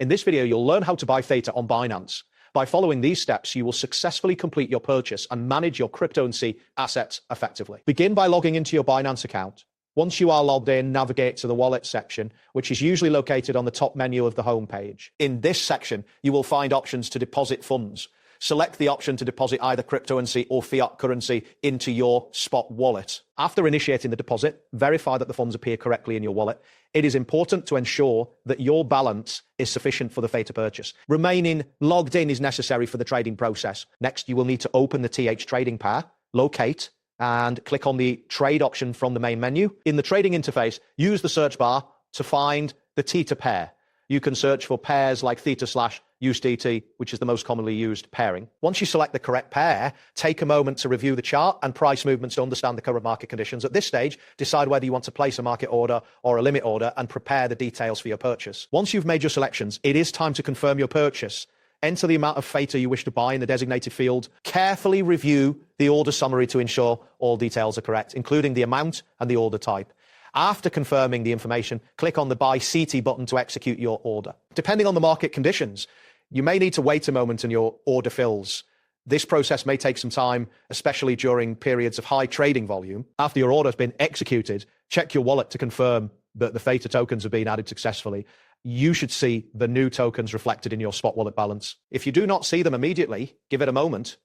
In this video, you'll learn how to buy Theta on Binance. By following these steps, you will successfully complete your purchase and manage your cryptocurrency assets effectively. Begin by logging into your Binance account. Once you are logged in, navigate to the wallet section, which is usually located on the top menu of the home page. In this section, you will find options to deposit funds. Select the option to deposit either cryptocurrency or fiat currency into your spot wallet. After initiating the deposit, verify that the funds appear correctly in your wallet. It is important to ensure that your balance is sufficient for the Theta purchase. Remaining logged in is necessary for the trading process. Next, you will need to open the TH trading pair, locate, and click on the trade option from the main menu. In the trading interface, use the search bar to find the Theta pair. You can search for pairs like Theta/USDT, which is the most commonly used pairing. Once you select the correct pair, take a moment to review the chart and price movements to understand the current market conditions. At this stage, decide whether you want to place a market order or a limit order and prepare the details for your purchase. Once you've made your selections, it is time to confirm your purchase. Enter the amount of Theta you wish to buy in the designated field. Carefully review the order summary to ensure all details are correct, including the amount and the order type. After confirming the information, click on the Buy CT button to execute your order. Depending on the market conditions, you may need to wait a moment and your order fills. This process may take some time, especially during periods of high trading volume. After your order has been executed, check your wallet to confirm that the Theta tokens have been added successfully. You should see the new tokens reflected in your spot wallet balance. If you do not see them immediately, give it a moment,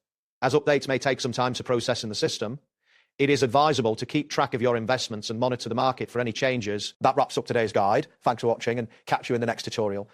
as updates may take some time to process in the system. It is advisable to keep track of your investments and monitor the market for any changes. That wraps up today's guide. Thanks for watching and catch you in the next tutorial.